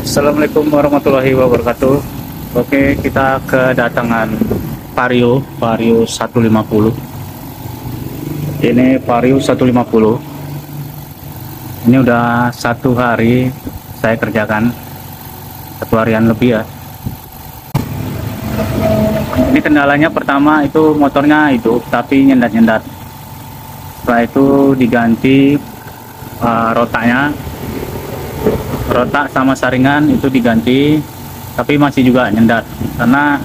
Assalamualaikum warahmatullahi wabarakatuh. Oke, kita kedatangan Vario 150. Ini Vario 150. Ini udah 1 hari saya kerjakan, 1 harian lebih ya. Ini kendalanya pertama itu motornya hidup tapi nyendat-nyendat. Setelah itu diganti rotaknya. Rotak sama saringan itu diganti, tapi masih juga nyendat. Karena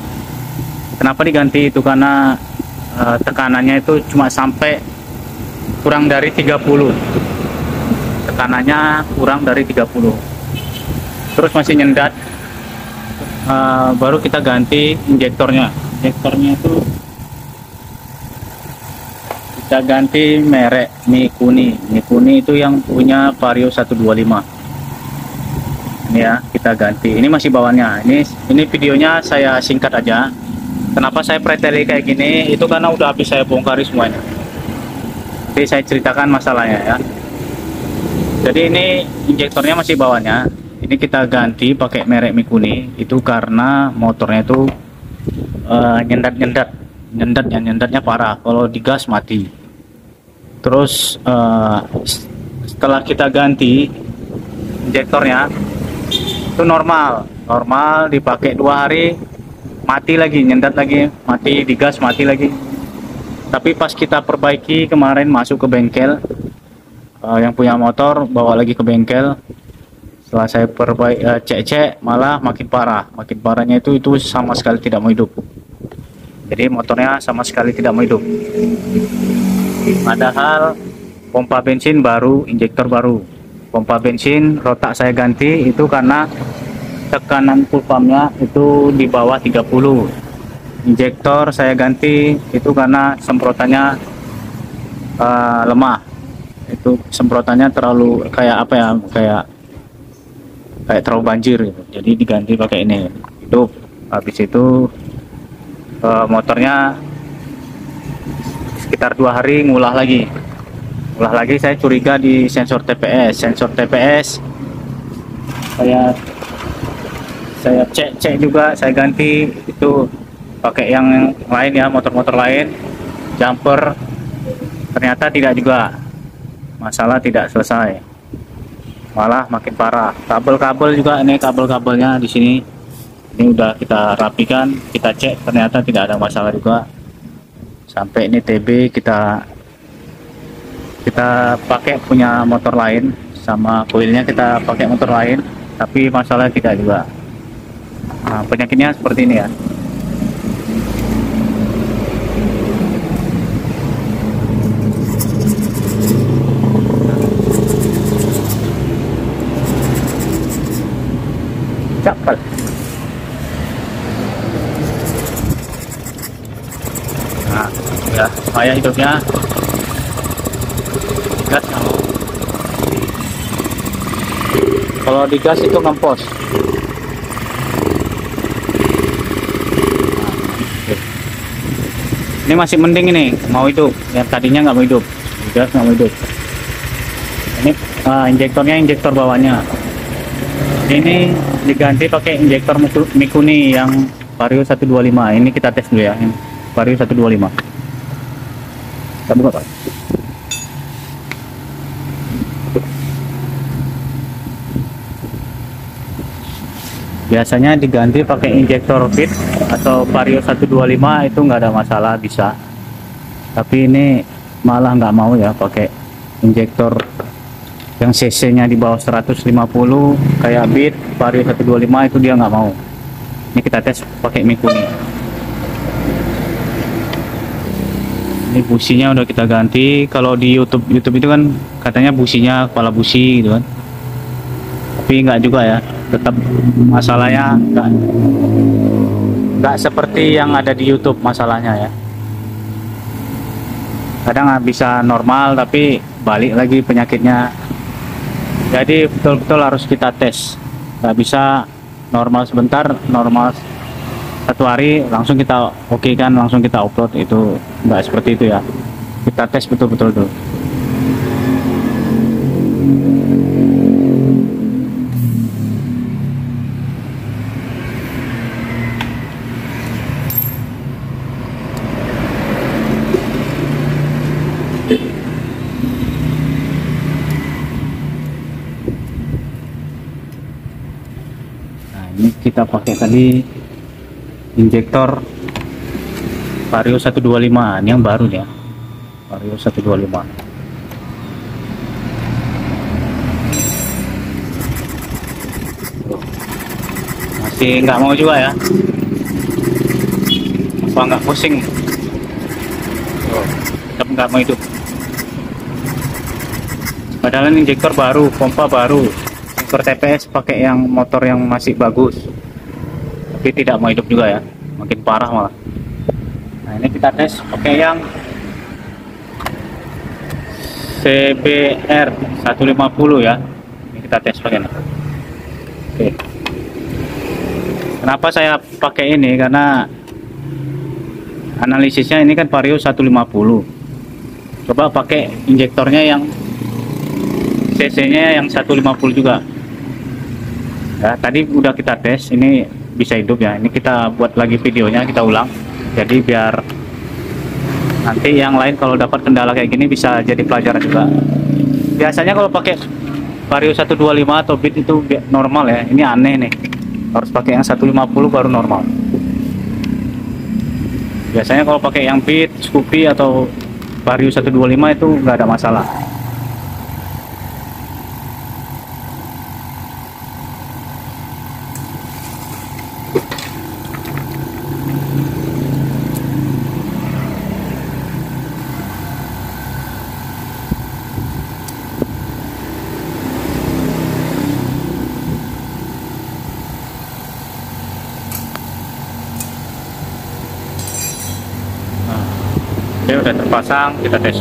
kenapa diganti itu karena tekanannya itu cuma sampai kurang dari 30. Tekanannya kurang dari 30. Terus masih nyendat. Baru kita ganti injektornya. Injektornya itu kita ganti merek Mikuni. Mikuni itu yang punya Vario 125. Ini ya, kita ganti. Ini masih bawahnya. Ini videonya saya singkat aja. Kenapa saya preteli kayak gini? Itu karena udah habis saya bongkari semuanya. Jadi saya ceritakan masalahnya ya. Jadi ini injektornya masih bawahnya. Ini kita ganti pakai merek Mikuni. Itu karena motornya itu nyendatnya parah. Kalau digas mati. Terus setelah kita ganti injektornya itu normal dipakai 2 hari mati lagi, nyendat lagi, mati, digas mati lagi. Tapi pas kita perbaiki kemarin masuk ke bengkel, yang punya motor bawa lagi ke bengkel. Setelah saya cek malah makin parahnya itu sama sekali tidak mau hidup. Jadi motornya sama sekali tidak mau hidup, padahal pompa bensin baru, injektor baru. Pompa bensin rotak saya ganti itu karena tekanan full pumpnya itu di bawah 30. Injektor saya ganti itu karena semprotannya lemah. Itu semprotannya terlalu kayak apa ya, kayak terlalu banjir gitu. Jadi diganti pakai ini. Hidup. Habis itu motornya sekitar 2 hari ngulah lagi. Saya curiga di sensor TPS. Saya cek juga, saya ganti itu pakai yang lain ya, motor-motor lain, jumper. Ternyata tidak juga, masalah tidak selesai, malah makin parah. Kabel-kabel juga, ini kabel-kabelnya di sini, ini udah kita rapikan, kita cek, ternyata tidak ada masalah juga. Sampai ini TB kita pakai punya motor lain, sama koilnya kita pakai motor lain, tapi masalahnya tidak juga. Nah, penyakitnya seperti ini ya. Cepat. Nah, ya, supaya hidupnya gas. Kalau digas itu ngempos. Ini masih mending, ini mau hidup. Yang tadinya nggak mau hidup, digas nggak mau hidup. Ini injektornya, injektor bawahnya. Ini diganti pakai injektor Mikuni yang Vario 125. Ini kita tes dulu ya, yang Vario 125. Kita buka Pak. Biasanya diganti pakai injektor Bit atau Vario 125 itu nggak ada masalah, bisa. Tapi ini malah nggak mau ya pakai injektor yang cc-nya di bawah 150 kayak Bit, Vario 125 itu dia nggak mau. Ini kita tes pakai Mikuni. Ini businya udah kita ganti. Kalau di YouTube itu kan katanya businya kepala busi gitu kan. Tapi nggak juga ya, tetap masalahnya nggak seperti yang ada di YouTube masalahnya ya. Kadang nggak bisa normal tapi balik lagi penyakitnya. Jadi betul-betul harus kita tes. Nggak bisa normal sebentar, normal 1 hari langsung kita oke kan, langsung kita upload. Itu nggak seperti itu ya. Kita tes betul-betul dulu. Ini kita pakai tadi injektor Vario 125, ini yang baru ya, Vario 125. Masih nggak mau juga ya, apa nggak pusing, tetap nggak mau hidup. Padahal ini injektor baru, pompa baru, injektor TPS pakai yang motor yang masih bagus, tapi tidak mau hidup juga ya, makin parah malah. Nah ini kita tes pakai yang CBR 150 ya, ini kita tes pakai ini. Oke. Kenapa saya pakai ini? Karena analisisnya ini kan Vario 150. Coba pakai injektornya yang CC-nya yang 150 juga. Ya, tadi udah kita tes, ini bisa hidup ya. Ini kita buat lagi videonya, kita ulang. Jadi biar nanti yang lain kalau dapat kendala kayak gini bisa jadi pelajaran juga. Biasanya kalau pakai Vario 125 atau Beat itu normal ya. Ini aneh nih. Harus pakai yang 150 baru normal. Biasanya kalau pakai yang Beat, Scoopy atau Vario 125 itu nggak ada masalah. Oke, udah terpasang, kita tes.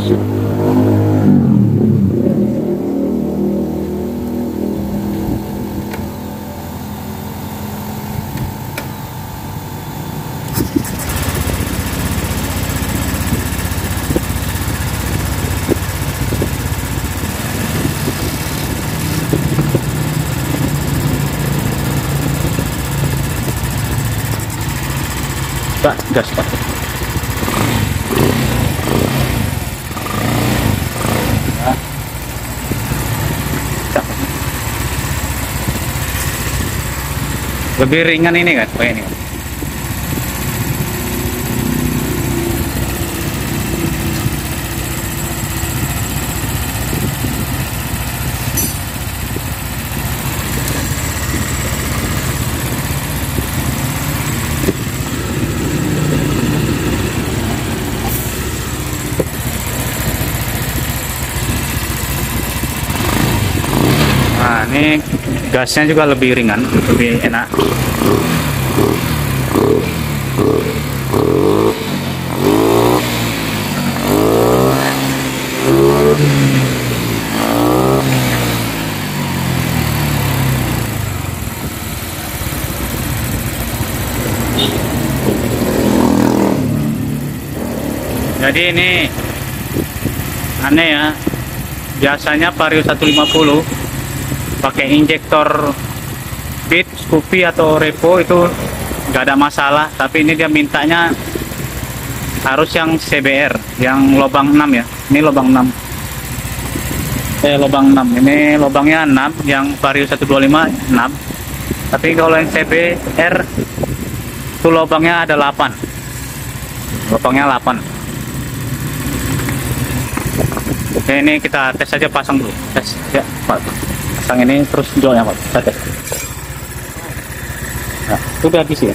Pak, gas Pak. Lebih ringan ini kan, kayak ini. Nah, ini gasnya juga lebih ringan, lebih enak. Jadi ini aneh ya. Biasanya Vario 150 pakai injektor Beat, Scoopy atau Revo itu nggak ada masalah, tapi ini dia mintanya harus yang CBR yang lubang 6 ya. Ini lubang 6. Lubang 6. Ini lubangnya 6, yang Vario 125 6. Tapi kalau yang CBR itu lubangnya ada 8. Lubangnya 8. Oke, ini kita tes aja, pasang dulu. Tes ya, Pak. Pasang ini terus jolnya, Pak. Kita tes. Nah, itu udah habis ya.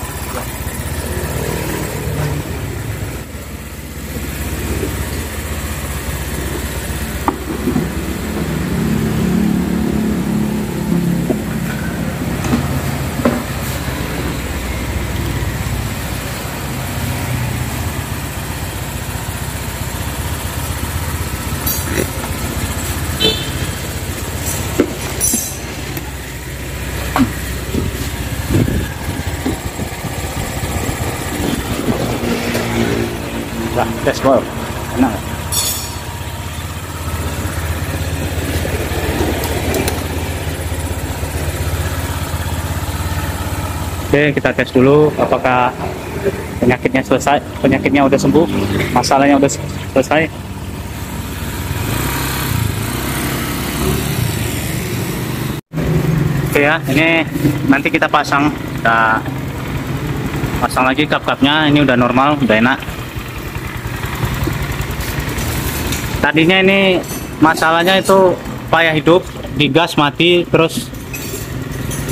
Nah, tes bawah. Enak. Oke, kita tes dulu apakah penyakitnya selesai, penyakitnya udah sembuh, masalahnya udah selesai. Oke ya, ini nanti kita pasang lagi kap-kapnya. Ini udah normal, udah enak. Tadinya ini masalahnya itu payah hidup, digas mati, terus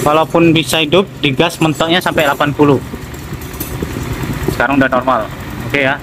walaupun bisa hidup digas mentoknya sampai 80. Sekarang udah normal. Oke ya.